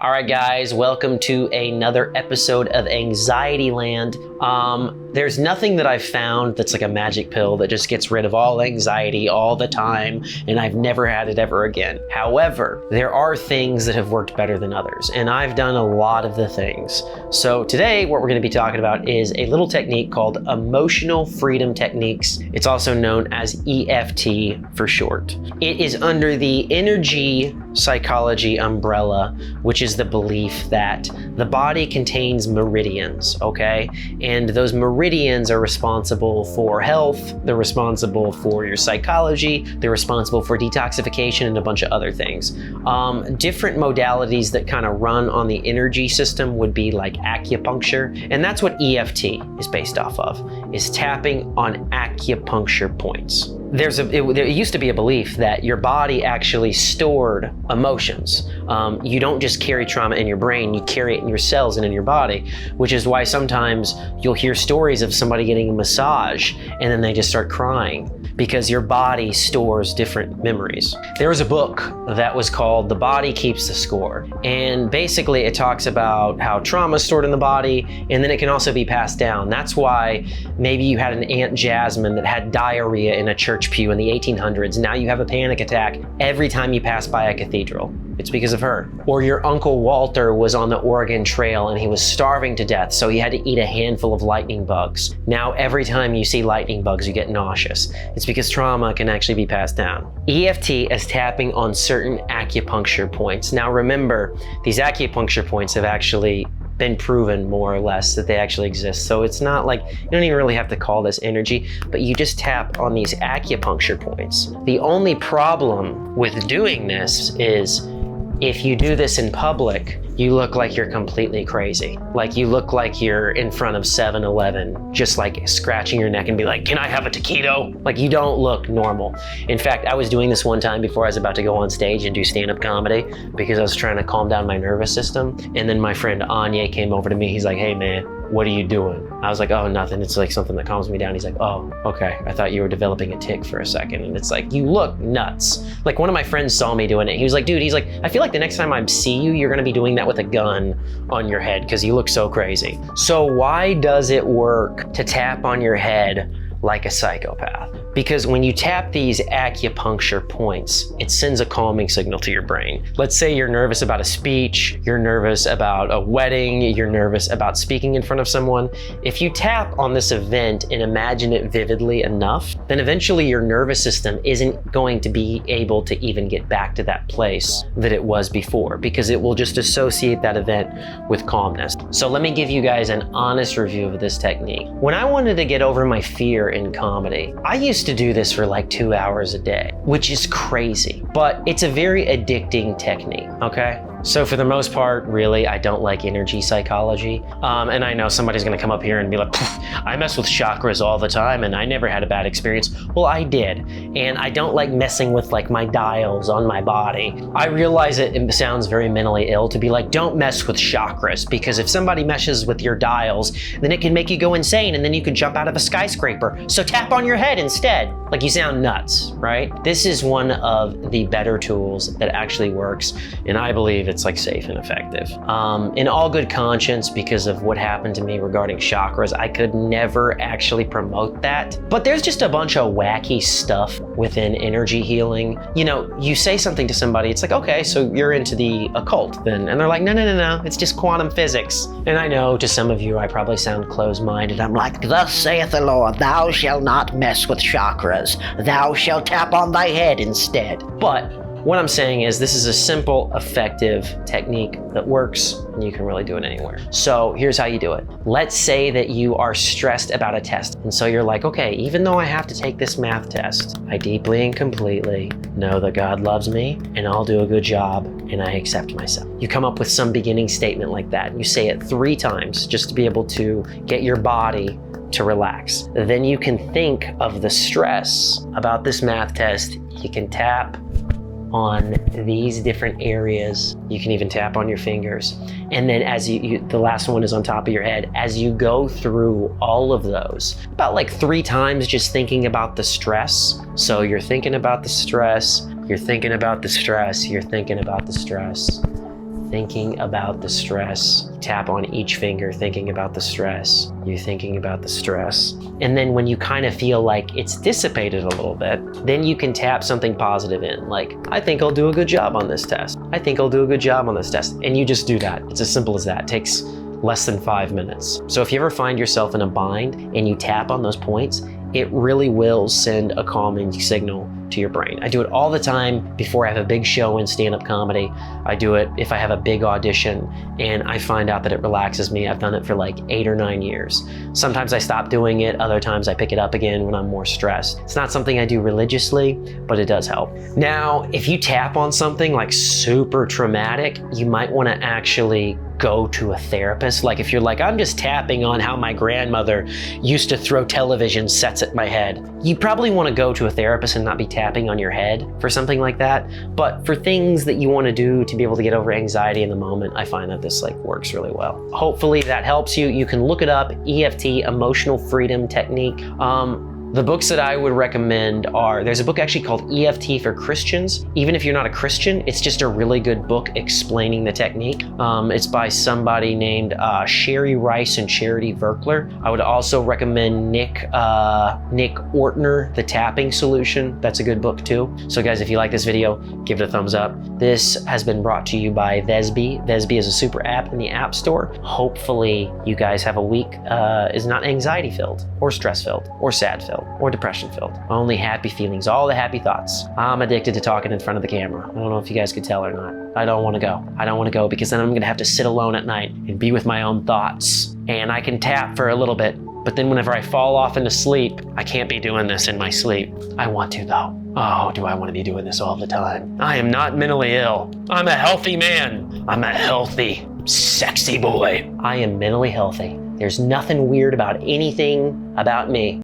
All right, guys, welcome to another episode of Anxiety Land. There's nothing that I've found that's like a magic pill that just gets rid of all anxiety all the time, and I've never had it ever again. However, there are things that have worked better than others, and I've done a lot of the things. So today, what we're going to be talking about is a little technique called Emotional Freedom Techniques. It's also known as EFT for short. It is under the energy psychology umbrella, which is the belief that the body contains meridians, okay? And those meridians are responsible for health, they're responsible for your psychology, they're responsible for detoxification and a bunch of other things. Different modalities that kind of run on the energy system would be like acupuncture, and that's what EFT is based off of, is tapping on acupuncture points. There used to be a belief that your body actually stored emotions. You don't just carry trauma in your brain, you carry it in your cells and in your body, which is why sometimes you'll hear stories of somebody getting a massage and then they just start crying because your body stores different memories. There was a book that was called The Body Keeps the Score, and basically it talks about how trauma is stored in the body and then it can also be passed down. That's why maybe you had an Aunt Jasmine that had diarrhea in a church pew in the 1800s. Now you have a panic attack every time you pass by a cathedral. It's because of her. Or your Uncle Walter was on the Oregon Trail and he was starving to death, so he had to eat a handful of lightning bugs. Now every time you see lightning bugs, you get nauseous. It's because trauma can actually be passed down. EFT is tapping on certain acupuncture points. Now remember, these acupuncture points have actually been proven more or less that they actually exist. So it's not like, you don't even really have to call this energy, but you just tap on these acupuncture points. The only problem with doing this is if you do this in public, you look like you're completely crazy. Like you look like you're in front of 7-Eleven, just like scratching your neck and be like, can I have a taquito? Like you don't look normal. In fact, I was doing this one time before I was about to go on stage and do stand-up comedy because I was trying to calm down my nervous system. And then my friend Anya came over to me. He's like, hey man, what are you doing? I was like, oh, nothing. It's like something that calms me down. He's like, oh, okay. I thought you were developing a tic for a second. And it's like, you look nuts. Like one of my friends saw me doing it. He was like, dude, he's like, I feel like the next time I see you, you're gonna be doing that with a gun on your head because you look so crazy. So why does it work to tap on your head like a psychopath? Because when you tap these acupuncture points, it sends a calming signal to your brain. Let's say you're nervous about a speech, you're nervous about a wedding, you're nervous about speaking in front of someone. If you tap on this event and imagine it vividly enough, then eventually your nervous system isn't going to be able to even get back to that place that it was before, because it will just associate that event with calmness. So let me give you guys an honest review of this technique. When I wanted to get over my fear in comedy, I used to do this for like 2 hours a day, which is crazy, but it's a very addicting technique, okay? So for the most part, really, I don't like energy psychology. And I know somebody's gonna come up here and be like, I mess with chakras all the time and I never had a bad experience. Well, I did. And I don't like messing with like my dials on my body. I realize it sounds very mentally ill to be like, don't mess with chakras, because if somebody messes with your dials, then it can make you go insane and then you can jump out of a skyscraper. So tap on your head instead. Like you sound nuts, right? This is one of the better tools that actually works, and I believe it's like safe and effective. In all good conscience, because of what happened to me regarding chakras, I could never actually promote that. But there's just a bunch of wacky stuff within energy healing. You know, you say something to somebody, it's like, okay, so you're into the occult then. And they're like, no, it's just quantum physics. And I know to some of you, I probably sound closed-minded. I'm like, thus saith the Lord, thou shalt not mess with chakras. Thou shalt tap on thy head instead. But what I'm saying is this is a simple, effective technique that works, and you can really do it anywhere. So here's how you do it. Let's say that you are stressed about a test. And so you're like, okay, even though I have to take this math test, I deeply and completely know that God loves me and I'll do a good job and I accept myself. You come up with some beginning statement like that. You say it 3 times just to be able to get your body to relax. Then you can think of the stress about this math test. You can tap on these different areas. You can even tap on your fingers. And then as the last one is on top of your head. As you go through all of those, about like 3 times just thinking about the stress. So you're thinking about the stress, you're thinking about the stress, you're thinking about the stress. thinking about the stress. You tap on each finger, thinking about the stress. You're thinking about the stress. And then when you kind of feel like it's dissipated a little bit, then you can tap something positive in, like, I think I'll do a good job on this test. I think I'll do a good job on this test. And you just do that. It's as simple as that. It takes less than 5 minutes. So if you ever find yourself in a bind and you tap on those points, it really will send a calming signal to your brain. I do it all the time before I have a big show in stand-up comedy. I do it if I have a big audition and I find out that it relaxes me. I've done it for like 8 or 9 years. Sometimes I stop doing it, other times I pick it up again when I'm more stressed. It's not something I do religiously, but it does help. Now, if you tap on something like super traumatic, you might want to actually go to a therapist. Like if you're like, I'm just tapping on how my grandmother used to throw television sets at my head, you probably want to go to a therapist and not be tapping on your head for something like that. But for things that you want to do to be able to get over anxiety in the moment, I find that this like works really well. Hopefully that helps you. You can look it up, EFT, Emotional Freedom Technique. The books that I would recommend are, there's a book actually called EFT for Christians. Even if you're not a Christian, it's just a really good book explaining the technique. It's by somebody named Sherry Rice and Charity Verkler. I would also recommend Nick Ortner, The Tapping Solution. That's a good book too. So guys, if you like this video, give it a thumbs up. This has been brought to you by Vesby. Vesby is a super app in the App Store. Hopefully you guys have a week is not anxiety filled or stress filled or sad filled or depression filled. Only happy feelings, all the happy thoughts. I'm addicted to talking in front of the camera. I don't know if you guys could tell or not. I don't want to go. I don't want to go because then I'm going to have to sit alone at night and be with my own thoughts. And I can tap for a little bit, but then whenever I fall off into sleep, I can't be doing this in my sleep. I want to though. Oh, do I want to be doing this all the time? I am not mentally ill. I'm a healthy man. I'm a healthy, sexy boy. I am mentally healthy. There's nothing weird about anything about me.